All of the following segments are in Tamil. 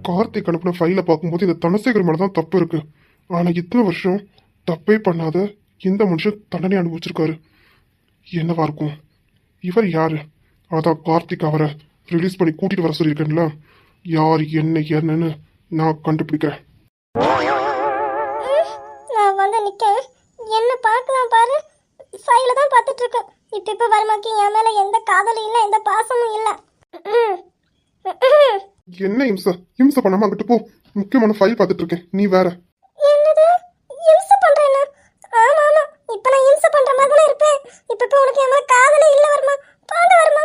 கார்த்திக் அனுப்பின ஃபைலை பார்க்கும்போது இந்த தனசேகர் மேலே தான் தப்பு இருக்கு. ஆனால் இத்தனை வருஷம் தப்பே பண்ணாத இந்த மனுஷன் தண்டனை அனுபவிச்சிருக்காரு. என்னவா இருக்கும்? இவர் யாரு? அதான் கார்த்திக் அவரை ரிலீஸ் பண்ணி கூட்டிட்டு வர சொல்லியிருக்கேன்ல. யார் என்னன்னு நான் கண்டுபிடிக்கிறேன். நான் வந்து நிற்கேன், என்ன பார்க்கலாம் பாரு. ஃபைல தான் பார்த்துட்டு இருக்கேன். இப்போ வருமாக்கி என் மேலே எந்த காதலும் இல்லை, எந்த பாசமும் இல்லை. என்ன இம்சை பண்ணாம அங்கிட்டு போ. முக்கியமான ஃபைல் பார்த்துட்டு இருக்கேன், நீ வேற. என்னது இம்சை பண்றேன்னா? ஆமா ஆமா, இப்போ நான் இம்சை பண்ற மாதிரி தான் இருப்பேன். இப்போ உனக்கு என் மேலே காதலே இல்லை வருமா? போங்க வருமா.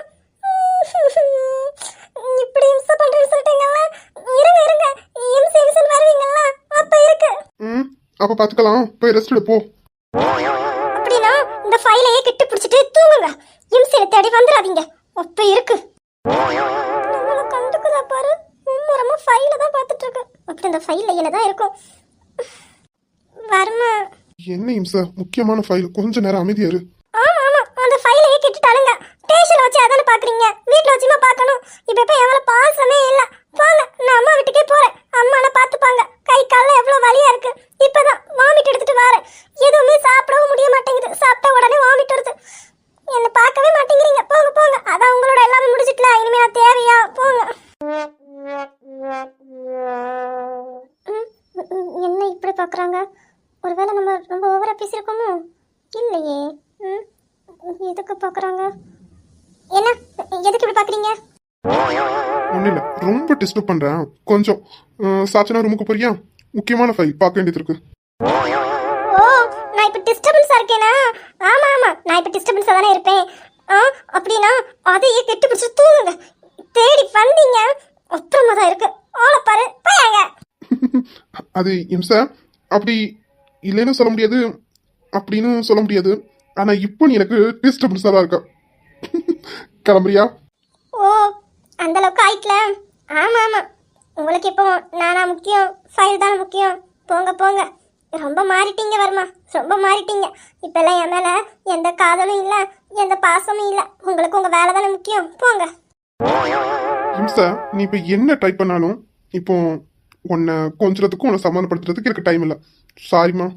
இப்படி இம்சை பண்றேன்னு சொல்லிட்டீங்களா? இருங்க இம்சைன்னு வருவீங்களா? அப்ப இருக்கு. அப்ப பாத்துக்கலாம், போய் ரெஸ்ட் எடு போ. அப்படின்னா இந்த ஃபைலையே கிட்ட பிடிச்சிட்டு தூங்குங்க. இம்சையை தேடி வந்துடாதீங்க. அப்ப இருக்கு. நம்மள கண்டுக்குதா பாரு. மும்மரமா ஃபைல தான் பார்த்துட்டு இருக்கு. அப்படி இந்த ஃபைல்ல என்னதான் இருக்கும்? வருமா? என்ன இம்சை? முக்கியமான ஃபைல், கொஞ்ச நேரம் அமைதியா இரு. ஆமா அந்த ஃபைலையே கிட்டுட்டாலுங்க. ஸ்டேஷன்ல வச்சு அதான பாக்குறீங்க, வீட்ல வச்சுமா பார்க்கணும். இப்ப எவ்வளவு பாசமே இல்ல. போங்க, நான் அம்மா வீட்டுக்கே போறேன். அம்மால பாத்துப்பாங்க. கை கால்ல எவ்வளவு வலியா இருக்கு. இப்பதான் வாமிட் எடுத்துட்டு வரேன். எதுவுமே சாப்பிடவும் முடிய மாட்டேங்குது. சாப்பிட்ட உடனே வாமிட் வருது. என்ன பார்க்கவே மாட்டேங்கிறீங்க. போங்க. அதான் உங்களோட எல்லாமே முடிச்சிட்டல. இனிமே நான் தேவையா? போங்க. என்ன இப்படி பாக்குறாங்க? ஒருவேளை நம்ம ரொம்ப ஓவரா பேசியிருக்கோமோ? இல்லையே. எதுக்கு பாக்குறாங்க? என்ன எதுக்கு இப்படி பாக்குறீங்க? ஒன்றும் இல்லை, ரொம்ப டிஸ்டர்ப் பண்றேன். கொஞ்சம் சாச்சனா ரூமுக்கு போறியா? முக்கியமான ஃபைல் பார்க்க வேண்டியது இருக்கு. ஓ, நான் இப்ப டிஸ்டர்பன்ஸா இருக்கேனா? ஆமா நான் இப்ப டிஸ்டர்பன்ஸா தானே இருப்பேன். அப்படின்னா அதையே கெட்டு பிடிச்சி தூங்குங்க. தேடி வந்தீங்க, அப்புறமா தான் இருக்கு. ஆளை பாரு, போயாங்க. அது இம்சை அப்படி இல்லைன்னு சொல்ல முடியாது, அப்படின்னு சொல்ல முடியாது. ஆனா இப்போ நீ எனக்கு டிஸ்டர்பன்ஸா தான் இருக்க. கிளம்புறியா? ஓ, அந்த அளவுக்கு ஆயிக்கல. ஆமா உங்களுக்கு இப்போ நானா முக்கியம், ஃபைல் தானே முக்கியம். போங்க. ரொம்ப மாறிட்டீங்க வர்மா, ரொம்ப மாறிட்டீங்க. இப்பெல்லாம் என் மேல எந்த காதலும் இல்லை, எந்த பாசமும் இல்லை. உங்களுக்கு உங்க வேலை தானே முக்கியம். போங்க. இம்சை, நீ இப்போ என்ன ட்ரை பண்ணாலும் இப்போ உன்னை கொஞ்சத்துக்கும் உன்னை சமாதானப்படுத்துறதுக்கு எனக்கு டைம் இல்லை. சாரிம்மா.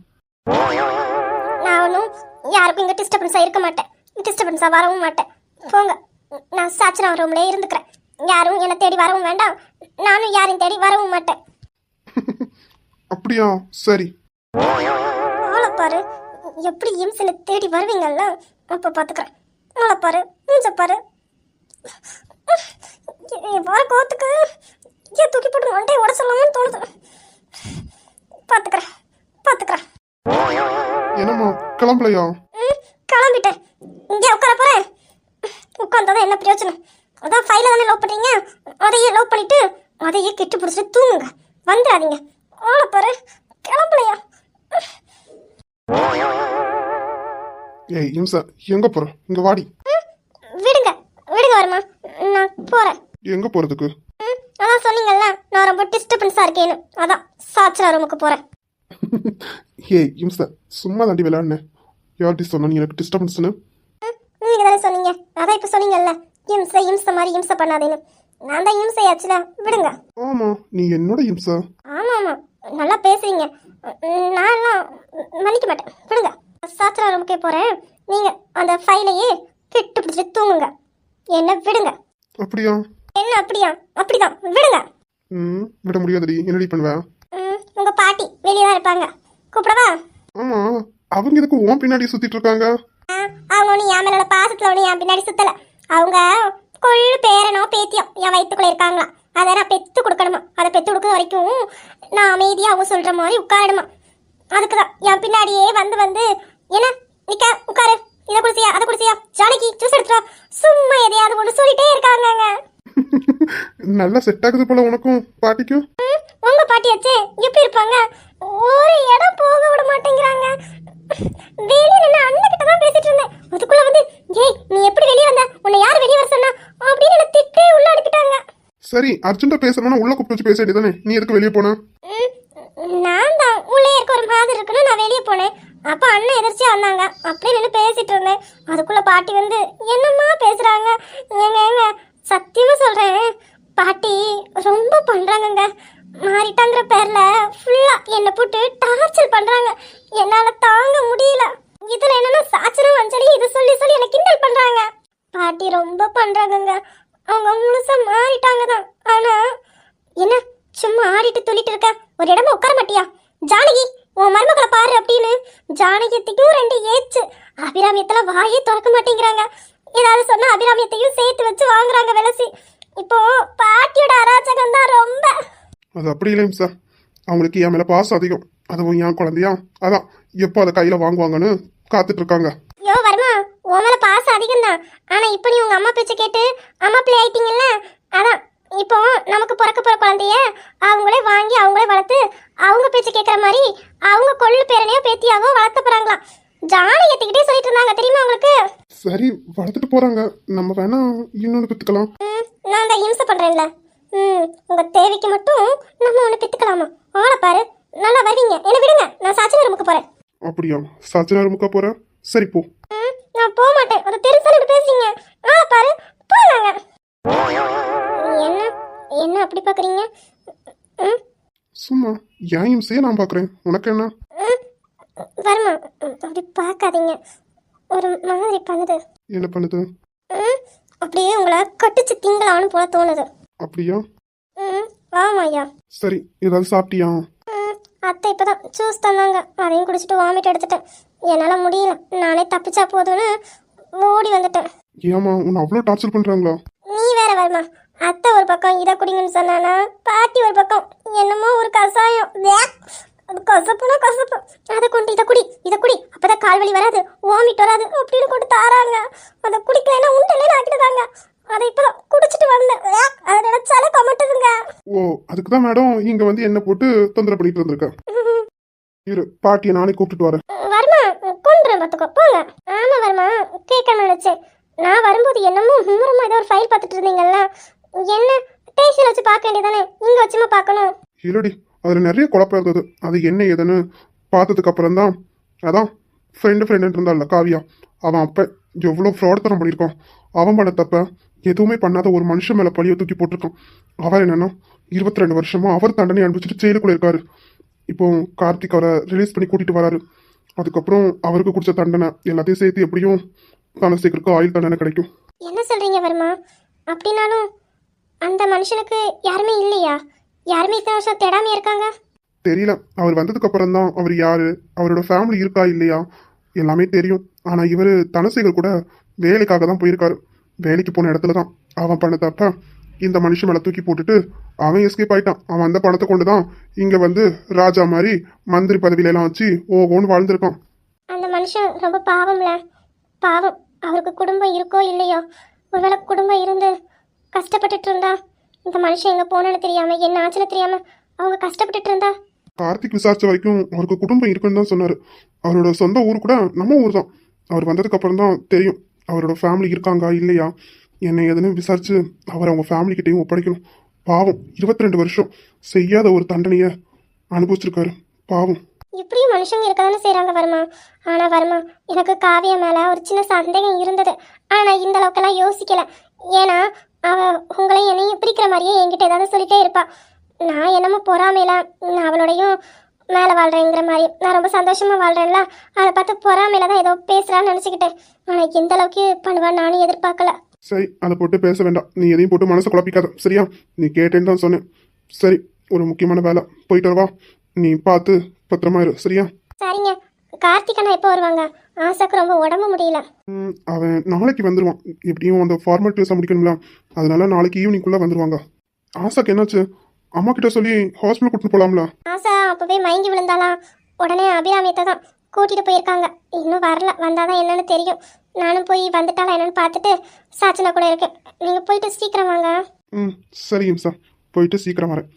நான் ஒன்றும் யாருக்கும் இங்கே டிஸ்டர்பன்ஸாக இருக்க மாட்டேன். டிஸ்டர்பன்ஸாக வரவும் மாட்டேன். போங்க, நான் சாச்சனா ரூம்லேயே இருந்துக்கிறேன். யாரும் என்னை தேடி வரவும் வேண்டாம், நானும் யாரையும் தேடி வரவும் மாட்டேன். அப்படியா? சரி. ஆளை பாரு, எப்படி இம்சனை தேடி வருவீங்கல்ல, அப்போ பார்த்துக்கிறேன். ஆளை பாரு, மூஞ்ச பாரு. வர கோத்துக்கு ஏன் தூக்கி போட்டு மண்டையை உடச்சலாமான்னு தோணுது. பார்த்துக்கிறேன். என்னம்மா, கிளம்பலையா? கிளம்பிட்டேன். இங்கே உட்கார போகிறேன். உட்காந்ததான் என்ன பிரயோஜனம்? அதான் ஃபைலை தானே லவ் பண்ணுறீங்க, அதையே லவ் பண்ணிட்டு அதையே கெட்டு பிடிச்சிட்டு தூங்குங்க. வந்துடாதீங்க. ஆளை பாரு, கிளம்பலையா? ஏய் இம்சை, எங்க போற? இங்க வாடி. விடுங்க வருமா, நான் போகிறேன். எங்க போறதுக்கு? அதான் சொன்னீங்கல்ல நான் ரொம்ப டிஸ்டர்பன்ஸாக இருக்கேன்னு, அதான் சாச்சனா ரூமுக்கு போகிறேன். ஏய் இம்சை, சும்மா தாண்டி விளையாடுனேன். யார்டி சொன்னா நீ எனக்கு டிஸ்டர்பன்ஸ்னு? நீங்கள் தானே சொன்னீங்க. அதான் இப்போ சொன்னீங்கல்ல, இம்சை மாதிரி இம்சை பண்ணாதேன்னு. நான் தான் இம்சையாச்சுல, விடுங்க. ஆமா, நீ என்னோட இம்சை. ஆமா நல்லா பேசுறீங்க. நான்லாம் மன்னிக்க மாட்டேன், விடுங்க. சாச்சனா ரூமுக்கே போகிறேன். நீங்கள் அந்த ஃபைலையே கெட்டு பிடிச்சிட்டு தூங்குங்க. என்ன விடுங்க. அப்படியா? என்ன அப்படியா? அப்படிதான், விடுங்க. விட முடியாதடி. என்னடி பண்ணுவேன்? உங்கள் பாட்டி வெளியே தான் இருப்பாங்க, கூப்பிடவா? ஆமா, அவங்க எதுக்கு உன் பின்னாடி சுத்திட்டு இருக்காங்க? அவங்க ஒன்றும் என் மேலோட பாசத்தில் ஒன்றும் என் பின்னாடி சுத்தலை. அவங்க கொள்ளு பேரனோ பேத்தியோ என் வயிற்றுக்குள்ளே இருக்காங்களா, அதை நான் பெற்று கொடுக்கணுமா. அதை பெற்று கொடுக்குற வரைக்கும் நான் அமைதியாக அவங்க சொல்கிற மாதிரி உட்காரணுமா. அதுக்கு தான் என் பின்னாடியே வந்து என்ன நிற்க, உட்காரு, இதை குடிச்சியா அதை குடிச்சியா, ஜாலிக்கு ஜூஸ் எடுத்துட்டா, சும்மா எதையாவது ஒன்று சொல்லிட்டே இருக்காங்க. நல்லா செட் ஆகுது போல உனக்கும் பாட்டிக்கும். உங்க பாட்டியாச்சே எப்படி இருப்பாங்க? ஒரு இடம் போக விட மாட்டேங்கிறாங்க. வெளியே நின்று அண்ணன் கிட்ட தான் பேசிட்டு இருந்தேன். அதுக்குள்ள வந்து ஏய் நீ எப்படி வெளியே வந்த, உன்னை யார் வெளியே வர சொன்னா அப்படின்னு என்ன திட்டே உள்ள அடிக்கிட்டாங்க. சரி, அர்ஜென்ட்டா பேசணும்னா உள்ள கூப்பிட்டு வச்சு பேச வேண்டியதானே, நீ எதுக்கு வெளியே போன? நான் தான் உள்ளே இருக்க ஒரு மாதிரி இருக்குன்னு நான் வெளியே போனேன். அப்போ அண்ணன் எதிர்ச்சியா வந்தாங்க. அப்படியே நின்று பேசிட்டு இருந்தேன். அதுக்குள்ள பாட்டி வந்து என்னம்மா பேசுறாங்க. ஏங்க சத்தியமா சொல்றேன், பாட்டி ரொம்ப பண்றாங்கங்க. மாறிட்டாங்கிற பேர்ல ஃபுல்லா என்ன போட்டு டார்ச்சர் பண்றாங்க. என்னால தாங்க முடியல. இதுல என்னன்னா சாச்சரம் அஞ்சலி இது சொல்லி சொல்லி என்ன கிண்டல் பண்றாங்க. பாட்டி ரொம்ப பண்றாங்கங்க. அவங்க முழுசா மாறிட்டாங்க தான். ஆனா என்ன சும்மா ஆடிட்டு துள்ளிட்டு இருக்க, ஒரு இடமா உட்கார மாட்டியா? ஜானகி உன் மருமகளை பாரு அப்படின்னு ஜானகியத்தையும் 2 ஏச்சு. அபிராமியத்துல வாயே திறக்க மாட்டேங்கிறாங்க. ஏதாவது சொன்னா அபிராமியத்தையும் சேர்த்து வச்சு வாங்குறாங்க விலசி. இப்போ பாட்டியோட அராஜகம் தான் ரொம்ப. அது அப்படி இல்லைங்க சார், அவங்களுக்கு என் மேலே பாசம் அதிகம். அதுவும் என் குழந்தையா, அதான் எப்போ அதை கையில் வாங்குவாங்கன்னு காத்துட்டு இருக்காங்க. யோ வர்மா, உன் மேல பாசம் அதிகம் தான். ஆனா இப்போ நீ உங்க அம்மா பேச்ச கேட்டு அம்மா பிள்ளை ஆயிட்டீங்கல்ல, அதான் இப்போ நமக்கு பிறக்க போற குழந்தைய அவங்களே வாங்கி அவங்களே வளர்த்து அவங்க பேச்ச கேட்குற மாதிரி அவங்க கொள்ளு பேரனையோ பேத்தியாவோ வளர்த்த போறாங்களாம். ஜானகி எத்திக்கிட்டே சொல்லிட்டு இருந்தாங்க, தெரியுமா உங்களுக்கு? சரி, வளர்த்துட்டு போறாங்க, நம்ம வேணா இன்னொன்று பெற்றுக்கலாம். நான் தான் இம்சை பண்றேன்ல. உங்க தேவைக்கு மட்டும் நம்ம ஒன்று பெற்றுக்கலாமா? ஆளை பாரு, நல்லா வருவீங்க. என்ன விடுங்க, நான் சாச்சனை ரூமுக்கு போறேன். அப்படியா? சாச்சனா ரூமுக்கா போற? சரி போ. நான் போக மாட்டேன். அதை தெரிஞ்சு பேசுறீங்க. ஆளை பாரு, போனாங்க. என்ன என்ன அப்படி பாக்குறீங்க? சும்மா ஏன் இம்சையே நான் பார்க்குறேன், உனக்கு என்ன? வருமா, அப்படி பார்க்காதீங்க. ஒரு மாதிரி பண்ணுது. என்ன பண்ணுது? அப்படியே உங்களை கட்டிச்சு திங்களான்னு போல தோணுது. அப்படியா? ஆமாய்யா. சரி, ஏதாவது சாப்பிட்டியா? அத்தை இப்பதான் ஜூஸ் தந்தாங்க, அதையும் குடிச்சிட்டு வாமிட் எடுத்துட்டேன். என்னால் முடியல, நானே தப்பிச்சா போதும்னு ஓடி வந்துட்டேன். ஏமா உன்னை அவ்வளோ டார்ச்சர் பண்ணுறாங்களா? நீ வேற வருமா, அத்தை ஒரு பக்கம் இதை குடிங்கன்னு சொன்னானா, பாட்டி ஒரு பக்கம் என்னமோ ஒரு கசாயம். அது கசப்புனா கசப்பு, அதை கொண்டு இதை குடி அப்பதான் கால்வலி வராது, வாமிட் வராது அப்படின்னு கொண்டு தாராங்க. அதை குடிக்கலைன்னா உண்டல்ல ஆக்கிடுதாங்க. அதை இப்பதான் குடிச்சிட்டு வந்தேன். அதை நினைச்சாலே கமட்டுதுங்க. ஓ, அதுக்கு தான் மேடம் இங்கே வந்து என்ன போட்டு தொந்தரவு பண்ணிட்டு இருந்திருக்கேன். இரு, பாட்டியை நானே கூப்பிட்டுட்டு வரேன். வருமா, கொண்டுறேன் பார்த்துக்கோ, போங்க. ஆமா வருமா, கேட்க நினைச்சேன். நான் வரும்போது என்னமோ மும்முரமா ஏதோ ஒரு ஃபைல் பார்த்துட்டு இருந்தீங்கல்ல, என்ன ஸ்டேஷன் வச்சு பார்க்க வேண்டியதானே, இங்க வச்சுமா பார்க்கணும்? இல்லடி, அதில் நிறைய குழப்பம் இருந்தது. அது என்ன ஏதுன்னு பார்த்ததுக்கு அப்புறம் தான், அதான் ஃப்ரெண்டு இருந்தால காவியா, அவன் அப்போ எவ்வளோ ஃப்ராட் தரம் பண்ணியிருக்கான். அவன் பண்ண தப்ப எதுவுமே பண்ணாத ஒரு மனுஷன் மேலே பழியை தூக்கி போட்டிருக்கான். அவர் என்னன்னா 22 வருஷமா அவர் தண்டனை அனுப்பிச்சிட்டு ஜெயிலுக்குள்ள இருக்காரு. இப்போ கார்த்திக் அவரை ரிலீஸ் பண்ணி கூட்டிட்டு வராரு. அதுக்கப்புறம் அவருக்கு குடிச்ச தண்டனை எல்லாத்தையும் சேர்த்து எப்படியும் தனசேகருக்கு ஆயுள் தண்டனை கிடைக்கும். என்ன சொல்றீங்க வருமா? அப்படின்னாலும் அந்த மனுஷனுக்கு யாருமே இல்லையா? யாருமே இத்தனை வருஷம் தேடாம இருக்காங்க? தெரியல, அவர் வந்ததுக்கு அப்புறம் தான் அவர் யாரு, அவரோட ஃபேமிலி இருக்கா இல்லையா எல்லாமே தெரியும். ஆனா இவர் தனசேகர் கூட வேலைக்காக தான் போயிருக்காரு. வேலைக்கு போன இடத்துல தான் அவன் பண்ண தப்ப இந்த மனுஷன் மேலே தூக்கி போட்டுட்டு அவன் எஸ்கேப் ஆயிட்டான். அவன் அந்த பணத்தை கொண்டு தான் இங்க வந்து ராஜா மாதிரி மந்திரி பதவியில எல்லாம் வச்சு ஓகோன்னு வாழ்ந்திருக்கான். அந்த மனுஷன் ரொம்ப பாவம்ல. பாவம், அவருக்கு குடும்பம் இருக்கோ இல்லையோ, ஒருவேளை குடும்பம் இருந்து கஷ்டப்பட்டுட்டு இருந்தா, இந்த மனுஷன் எங்க போனன்னு தெரியாம என்ன ஆச்சுன்னு தெரியாம அவங்க கஷ்டப்பட்டுட்டு இருந்தா. கார்த்திக் விசாரிச்ச வரைக்கும் அவருக்கு குடும்பம் இருக்குன்னு தான் சொன்னாரு. அவரோட சொந்த ஊர் கூட நம்ம ஊர் தான். அவர் வந்ததுக்கு அப்புறம் தான் தெரியும் அவரோட ஃபேமிலி இருக்காங்க இல்லையா என்ன ஏதுன்னு விசாரிச்சு அவர் அவங்க ஃபேமிலி கிட்டையும் ஒப்படைக்கணும். பாவம், 22 வருஷம் செய்யாத ஒரு தண்டனையை அனுபவிச்சிருக்காரு. பாவம். இப்படியும் மனுஷங்க இருக்கதானே செய்கிறாங்க வருமா. ஆனால் வருமா, எனக்கு காவியா மேலே ஒரு சின்ன சந்தேகம் இருந்தது. ஆனால் இந்த அளவுக்கெல்லாம் யோசிக்கல. ஏன்னா அவள் உங்களையும் என்னையும் பிரிக்கிற மாதிரியே என்கிட்ட ஏதாவது சொல்லிட்டே இருப்பாள். நான் என்னமோ பொறாமையில நான் அவளோடையும் மேலே வாழ்கிறேங்கிற மாதிரி நான் ரொம்ப சந்தோஷமாக வாழ்கிறேன்ல, அதை பார்த்து பொறாமையில தான் ஏதோ பேசுகிறான்னு நினச்சிக்கிட்டேன். ஆனால் எந்த அளவுக்கு பண்ணுவான்னு நானும் எதிர்பார்க்கல. சரி, அதை போட்டு பேச வேண்டாம். நீ எதையும் போட்டு மனசை குழப்பிக்காத, சரியா? நீ கேட்டேன்னு தான் சொன்னேன். சரி, ஒரு முக்கியமான வேலை, போயிட்டு வரவா? நீ பார்த்து பத்திரமா இரு, சரியா? சரிங்க. கார்த்திகனா எப்போ வருவாங்க? ஆசாக்கு ரொம்ப உடம்பு முடியல. அவன் நாளைக்கு வந்துடுவான். எப்படியும் அந்த ஃபார்மாலிட்டிஸை முடிக்கணும்ல, அதனால நாளைக்கு ஈவினிங்குள்ளே வந்துடுவாங்க. ஆசாக்கு என்னாச்சு? அம்மா கிட்ட சொல்லி ஹாஸ்பிட்டல் கூட்டிட்டு போகலாம்ல? ஆசா அப்பவே மயங்கி விழுந்தாலாம். உடனே அபிராமியத்தை தான் கூட்டிட்டு போயிருக்காங்க. இன்னும் வரல, வந்தாதான் என்னன்னு தெரியும். நானும் போய் வந்துட்டாலா என்னன்னு பார்த்துட்டு சாச்சனா கூட இருக்கேன். நீங்க போயிட்டு சீக்கிரம் வாங்க. சரி இம்சா, போயிட்டு சீக்கிரம் வரேன்.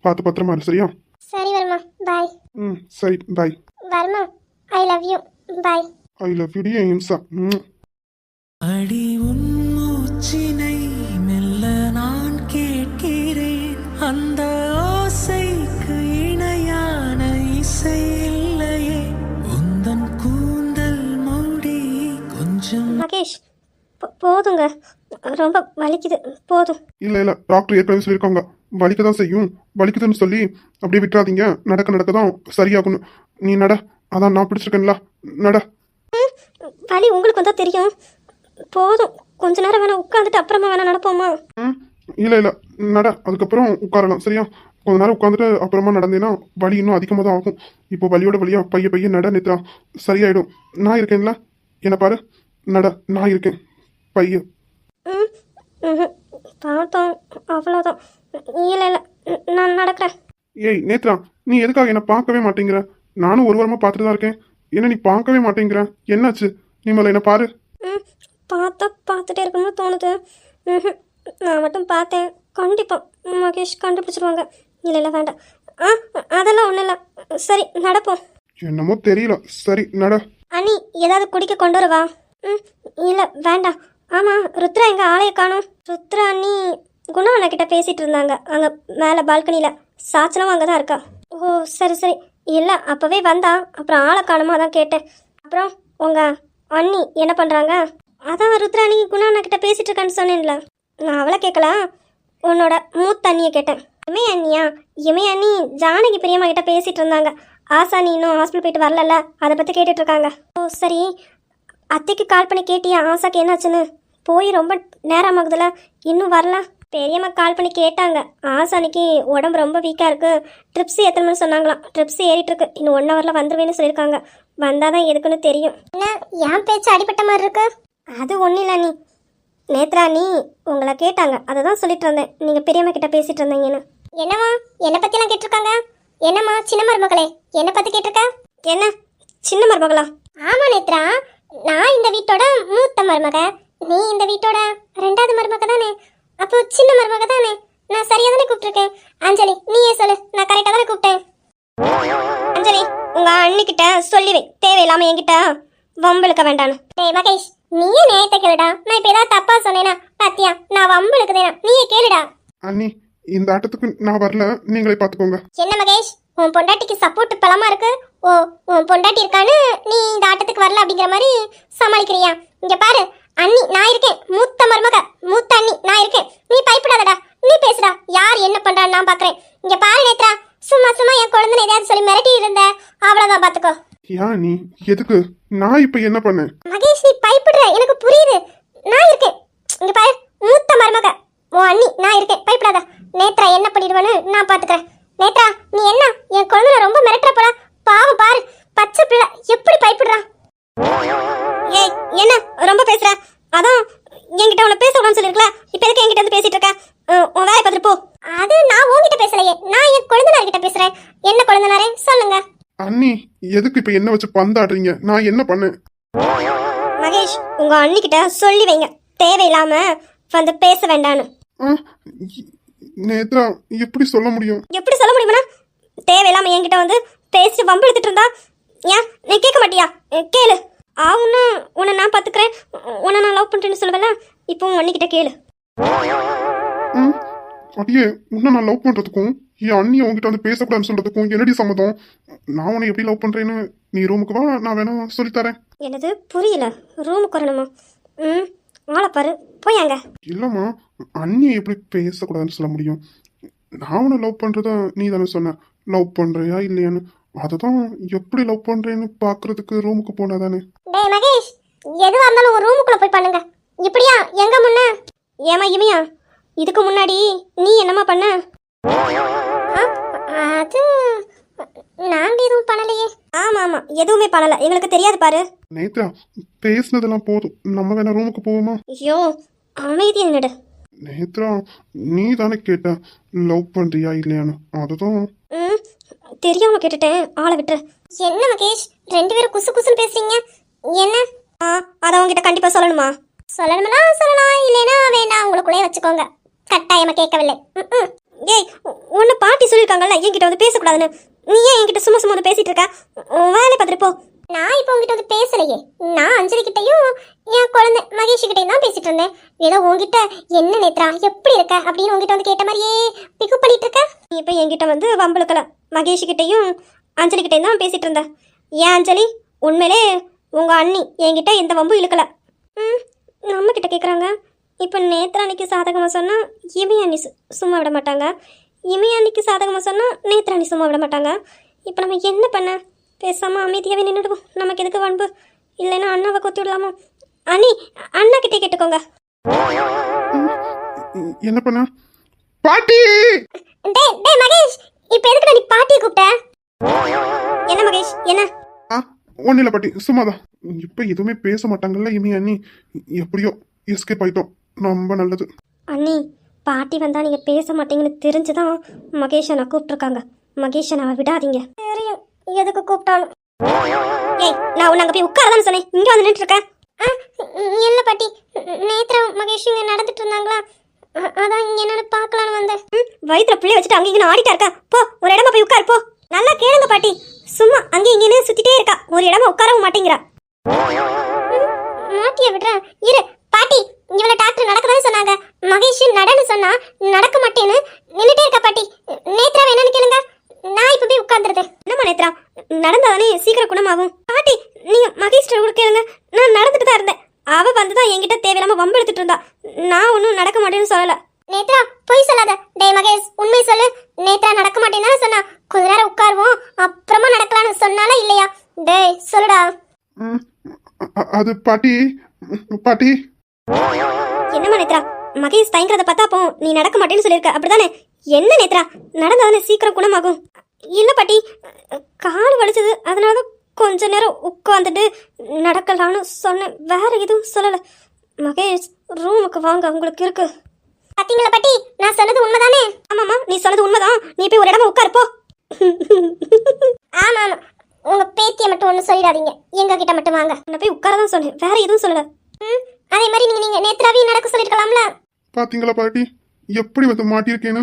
பார்த்து பத்திரமா இரு, சரியா? சரி வருமா, பாய். சரி, பாய். வருமா, I love you, bye. I love you dear இம்சா. அடி உன் மூச்சினை மெல்ல நான் கேட்கிறேன், அந்த ஓசைக்கு இணையான இசை இல்லையே, உந்தன் கூந்தல் மூடி கொஞ்சம். மகேஷ், போதுங்க. ரொம்ப வலிக்குது, போதும். இல்ல டாக்டர் ஏற்கனவே சொல்லியிருக்காங்க, வலிக்க தான் செய்யும். வலிக்குதுன்னு சொல்லி அப்படியே விட்டுறாதீங்க. நடக்க நடக்க தான் சரியாகணும். நீ நட, அதான் நான் பிடிச்சிருக்கேன்ல, நட. வலி உங்களுக்கு தான் தெரியும், போதும். கொஞ்ச நேரம் வேணா உட்காந்துட்டு அப்புறமா வேணா நடப்போமா? இல்ல நட, அதுக்கப்புறம் உட்காரலாம், சரியா? கொஞ்ச நேரம் உட்காந்துட்டு அப்புறமா நடந்தேன்னா வலி இன்னும் அதிகமாக தான் ஆகும். இப்போ வலியோட வலியா பைய நட நேத்ரா, சரியாயிடும். நான் இருக்கேன்ல, என்ன பாரு, நட, நான் இருக்கேன், பைய. பார்த்தோம், அவ்வளோதான். இல்லை நான் நடக்கிறேன். ஏய் நேத்ரா, நீ எதுக்காக என்னை பார்க்கவே மாட்டேங்கிற? நானும் ஒரு வாரமா பார்த்துட்டு தான் இருக்கேன். என்ன நீ பார்க்கவே மாட்டேங்கிற? என்னாச்சு? நீ முதல்ல என்ன பாரு. பார்த்துட்டே இருக்கணும்னு தோணுது. நான் மட்டும் பார்த்தேன், கண்டிப்பாக மகேஷ் கண்டுபிடிச்சிருவாங்க. இல்லை வேண்டாம். அதெல்லாம் ஒன்றும் இல்லை. சரி நடப்போம். என்னமோ தெரியல, சரி நட. அண்ணி, ஏதாவது குடிக்க கொண்டு வரவா? இல்லை வேண்டாம். ஆமாம், ருத்ரா எங்கள் ஆளைய காணோம். ருத்ரா அண்ணி குணா அண்ணா பேசிகிட்டு இருந்தாங்க, அங்கே மேலே பால்கனியில். சாச்சனவும் அங்கே தான் இருக்கா. ஓ சரி. இல்லை அப்போவே வந்தா, அப்புறம் ஆளை காணுமா, அதான் கேட்டேன். அப்புறம் உங்கள் அண்ணி என்ன பண்ணுறாங்க? அதான் ருத்ரா அண்ணி குணா அண்ணா பேசிகிட்டு இருக்கான்னு சொன்னேன்ல, நான் அவளை கேட்கல, உன்னோட மூத்த அண்ணியை கேட்டேன். இமை அண்ணி ஜானகி பெரியம்மா கிட்ட பேசிகிட்டு இருந்தாங்க. ஆசா நீ இன்னும் ஹாஸ்பிட்டல் போயிட்டு வரல, அதை பற்றி கேட்டுட்டு இருக்காங்க. ஓ சரி, அத்தைக்கு கால் பண்ணி கேட்டியா ஆசாக்கு என்னாச்சுன்னு? போய் ரொம்ப நேரம் ஆகுதுல, இன்னும் வரல. பெரியம்மா கால் பண்ணி கேட்டாங்க. ஆசானிக்கு உடம்பு ரொம்ப வீக்காக இருக்குது, ட்ரிப்ஸ் ஏற்றணும்னு சொன்னாங்களாம். ட்ரிப்ஸ் ஏறிட்டு இருக்கு, இன்னும் 1 ஹவரில் வந்துருவேன்னு சொல்லியிருக்காங்க. வந்தால் தான் எதுக்குன்னு தெரியும். என்ன என் பேச்சு அடிப்பட்ட மாதிரி இருக்கு? அது ஒன்றும் இல்லை நீ, நேத்ரா நீ உங்களை கேட்டாங்க, அதை தான் சொல்லிட்டு இருந்தேன். நீங்கள் பெரியம்மா கிட்ட பேசிட்டு இருந்தீங்கன்னு. என்னம்மா என்னை பற்றிலாம் கேட்டிருக்காங்க? என்னம்மா சின்ன மருமகளே, என்னை பற்றி கேட்டிருக்க? என்ன சின்ன மருமகளா? ஆமாம் நேத்ரா, நான் இந்த வீட்டோட மூத்த மருமக, நீ இந்த வீட்டோட 2வது மருமக தானே, அப்போ சின்ன மருமக தானே. நான் சரியாக தானே கூப்பிட்டுருக்கேன்? அஞ்சலி நீயே சொல்லு, நான் கரெக்டாக தானே கூப்பிட்டேன்? அஞ்சலி, உங்க அண்ணிக்கிட்ட சொல்லிவை, தேவையில்லாம என்கிட்ட வம்பளுக்க வேண்டான்னு. டேய் மகேஷ், நீயே நேயத்தை கேளுடா. நான் இப்போ ஏதாவது தப்பா சொன்னேனா? பாத்தியா, நான் வம்பளுக்குதேனா, நீயே கேளுடா. அண்ணி, இந்த ஆட்டத்துக்கு நான் வரல, நீங்களே பார்த்துக்கோங்க. என்ன மகேஷ், உன் பொண்டாட்டிக்கு சப்போர்ட் பலமா இருக்கு. ஓ, உன் பொண்டாட்டி இருக்கான்னு நீ இந்த ஆட்டத்துக்கு வரல அப்படிங்கிற மாதிரி சமாளிக்கிறியா? இங்க பாரு அண்ணி, நான் இருக்கேன். மூத்த மருமக, மூத்த அண்ணி நான் இருக்கேன். நீ பயப்படாதடா, நீ பேசுடா. யார் என்ன பண்றான்னு நான் பாக்குறேன். இங்க பாரு நேத்ரா, சும்மா என் குழந்தை ஏதாவது சொல்லி மிரட்டி இருந்த, அவ்வளவுதான், பாத்துக்கோ. ஏன் நீ எதுக்கு? நான் இப்ப என்ன பண்ணேன்? மகேஷ் நீ பயப்படுற, எனக்கு புரியுது. நான் இருக்கேன். இங்க பாரு, மூத்த மருமக உன் அண்ணி நான் இருக்கேன், பயப்படாத. நேத்ரா என்ன பண்ணிடுவேன்னு நான் பாத்துக்கிறேன். நேத்ரா நீ என்ன என் குழந்தை ரொம்ப மிரட்டுற போல, பாவம் பாரு, பச்சை பிள்ளை எப்படி பயப்படுறான். ஏய் என்ன ரொம்ப பேசுற? அதான் என்கிட்ட உன்னை பேசக்கூடாதுன்னு சொல்லிருக்கல, இப்ப எதுக்கு என்கிட்ட வந்து பேசிட்டு இருக்க? உன் வேலையை பார்த்துட்டு போ. அது நான் உன்கிட்ட பேசலையே, நான் என் குழந்தைனார்கிட்ட பேசுறேன். என்ன குழந்தைனாரே சொல்லுங்க. அண்ணி, எதுக்கு இப்ப என்ன வச்சு பந்தாடுறீங்க? நான் என்ன பண்ணேன்? மகேஷ், உங்க அண்ணிக்கிட்ட சொல்லி வைங்க, தேவையில்லாம வந்து பேச வேண்டான்னு. நேத்ரா, எப்படி சொல்ல முடியும்? எப்படி சொல்ல முடியுமா? தேவையில்லாம என்கிட்ட வந்து பேசிட்டு வம்பு எடுத்துட்டு இருந்தா ஏன் நீ கேட்க மாட்டியா? கேளு. ஆவுன்னா உன்னை நான் பாத்துக்கிறேன், உன்னை நான் லவ் பண்றேன்னு சொல்லுவேல, இப்போ உன் அண்ணிக்கிட்ட கேளு. அடியே, உன்னை நான் லவ் பண்றதுக்கும் என் அண்ணி உங்ககிட்ட வந்து பேசக்கூடாதுன்னு சொல்றதுக்கும் என்னடி சம்மதம்? நான் உன்னை எப்படி லவ் பண்றேன்னு நீ ரூமுக்கு வா, நான் வேணா சொல்லித்தரேன். என்னது புரியல? ரூமுக்கு வரணுமா? ஆளை பாரு, போய் அங்க. இல்லம்மா, அண்ணி எப்படி பேசக்கூடாதுன்னு சொல்ல முடியும்? நான் உன்னை லவ் பண்றதா நீ தானே சொன்ன, லவ் பண்றியா இல்லையான்னு. அதுதான் எப்படி லவ் பண்றேன்னு பாக்குறதுக்கு ரூமுக்கு போனா தானே. டேய் மகேஷ், எதுவா இருந்தாலும் ஒரு ரூமுக்குள்ள போய் பண்ணுங்க. இப்படியா எங்க முன்ன? ஏமா இமையா, இதுக்கு முன்னாடி நீ என்னமா பண்ண? அது நாங்க எதுவும் பண்ணலையே. ஆமா எதுவுமே பண்ணல, எங்களுக்கு தெரியாது பாரு. நேத்ரா, பேசினதெல்லாம் போதும், நம்ம வேணா ரூமுக்கு போவோமா? ஐயோ அமைதி என்னடு. நேத்ரா, நீ தானே கேட்ட லவ் பண்றியா இல்லையான்னு, அதுதான். தெரியாம கேட்டுட்டேன், ஆளை விட்டுரு. என்ன மகேஷ், 2 பேரும் குசு குசுன்னு பேசுறீங்க, என்ன? அதை உங்ககிட்ட கண்டிப்பா சொல்லணுமா? சொல்லணும்னா சொல்லலாம், இல்லைன்னா வேண்டாம், உங்களுக்குள்ளே வச்சுக்கோங்க, கட்டாயமா கேட்கவில்லை. ஏய், உன்னை பாட்டி சொல்லியிருக்காங்கல்ல என்கிட்ட வந்து பேசக்கூடாதுன்னு, நீ ஏன் என்கிட்ட சும்மா சும்மா வந்து பேசிட்டு இருக்க? வேலை பார்த்துட்டு போ. நான் இப்போ உங்ககிட்ட வந்து பேசலையே, நான் அஞ்சலி கிட்டையும் என் குழந்தை மகேஷ் கிட்டையும் தான் பேசிட்டு இருந்தேன். ஏதோ உங்ககிட்ட என்ன நேத்ரா எப்படி இருக்க அப்படின்னு உங்ககிட்ட வந்து கேட்ட மாதிரியே பிக்கப் பண்ணிட்டு இருக்க. நீ இப்போ என்கிட்ட வந்து வம்பளுக்கல, மகேஷ் கிட்டையும் அஞ்சலி கிட்டையும் தான் பேசிட்டு இருந்தேன். ஏன் அஞ்சலி, உண்மையிலே உங்க அண்ணி என்கிட்ட எந்த வம்பும் இழுக்கல. நம்ம கிட்ட கேட்குறாங்க, இப்போ நேத்ராணிக்கு சாதகமாக சொன்னால் இமையானி சும்மா விட மாட்டாங்க, இமையானிக்கு சாதகமாக சொன்னால் நேத்ராணி சும்மா விட மாட்டாங்க. இப்போ நம்ம என்ன பண்ண? பேசாமல் அமைதியாகவே நின்றுடுவோம். நமக்கு எதுக்கு வன்பு? இல்லைன்னா அண்ணாவை கொத்தி விடலாமோ? அண்ணி, அண்ணா கிட்டே கேட்டுக்கோங்க. என்ன பண்ண? பாட்டி! டேய் டேய் மகேஷ், இப்போ எதுக்குடா நீ பாட்டியை கூப்பிட்ட? என்ன மகேஷ், என்ன? ஒன்றும் இல்லை பாட்டி, சும்மாதான். இப்போ எதுவுமே பேச மாட்டாங்கல்ல இமி அண்ணி, எப்படியோ எஸ்கேப் ஆயிட்டோம். ரொம்ப நல்லது. அண்ணி, பாட்டி வந்தால் நீங்கள் பேச மாட்டீங்கன்னு தெரிஞ்சு தான் மகேஷ் அண்ணா கூப்பிட்ருக்காங்க. மகேஷ் அண்ணாவை விடாதீங்க. தெரியும் எதுக்கு கூப்பிட்டாலும். ஏய், நான் உன்னை அங்கே போய் உட்காரதான்னு சொன்னேன், இங்கே வந்து நின்றுருக்கேன். இல்லை பாட்டி, நேத்ரா மகேஷ் இங்கே நடந்துட்டு இருந்தாங்களா, அதான் இங்கே என்னன்னு பார்க்கலான்னு வந்தேன். வயிற்றுல பிள்ளை வச்சுட்டு அங்கே இங்கே ஆடிட்டா இருக்கா? போ, ஒரு இடமா போய் உட்காரு போ. நல்லா கேளுங்க பாட்டி, சும்மா அங்கே இங்கேன்னு சுற்றிட்டே இருக்கா, ஒரு இடமா உட்காரவும் மாட்டேங்கிறா. மாட்டிய விடுற இரு பாட்டி, இவளை டாக்டர் நடக்கதானே சொன்னாங்க. மகேஷ் நடன்னு சொன்னா நடக்க மாட்டேன்னு நின்றுட்டே இருக்கா பாட்டி. நேத்ரா என்னன்னு கேளுங்க, நான் இப்போ போய் உட்காந்துருது. என்னம்மா நேத்ரா, நடந்தாதானே சீக்கிரம் குணமாகும். பாட்டி, நீங்க மகேஷ் கூட கேளுங்க, நான் நடந்துட்டு தான் இருந்தேன். அவ வந்துதான் என்கிட்ட தேவையில்லாம வம்பு எடுத்துட்டு இருந்தா. நான் ஒன்றும் நடக்க மாட்டேன்னு சொல்லல. நேத்ரா பொய் சொல்லாத. டேய் மகேஷ், உண்மை சொல்லு. நேத்ரா நடக்க மாட்டேன்னு சொன்னா, கொஞ்ச நேரம் உட்காருவோம் அப்புறமா நடக்கலாம்னு சொன்னால இல்லையா? டேய் சொல்லுடா. அது பாட்டி, பாட்டி. என்னம்மா நேத்ரா, மகேஷ் தயங்குறத பார்த்தா அப்போ நீ நடக்க மாட்டேன்னு சொல்லியிருக்க, அப்படிதானே? என்ன நேத்ரா, நடந்தாதானே சீக்கிரம் குணமாகும். இல்லை பாட்டி, கால் வலிச்சது, அதனால தான் கொஞ்ச நேரம் உட்காந்துட்டு நடக்கலாம்னு சொன்னேன், வேற எதுவும் சொல்லலை. மகேஷ் ரூமுக்கு வாங்க, உங்களுக்கு இருக்கு. பார்த்தீங்களா பாட்டி, நான் சொன்னது உண்மைதானே? ஆமாம்மா, நீ சொன்னது உண்மைதான். நீ போய் ஒரு இடமா உட்காரு போ. ஆமா ஆமா, உங்க பேத்தியை மட்டும் ஒன்றும் சொல்லிடாதீங்க, எங்க கிட்ட மட்டும் வாங்க. நான் போய் உட்காரதான் சொன்னேன், வேற எதுவும் சொல்லல. அதே மாதிரி நீங்க நேத்ராவையும் நடக்க சொல்லிருக்கலாம்ல. பாத்தீங்களா பாட்டி, எப்படி வந்து மாட்டியிருக்கேன்னு?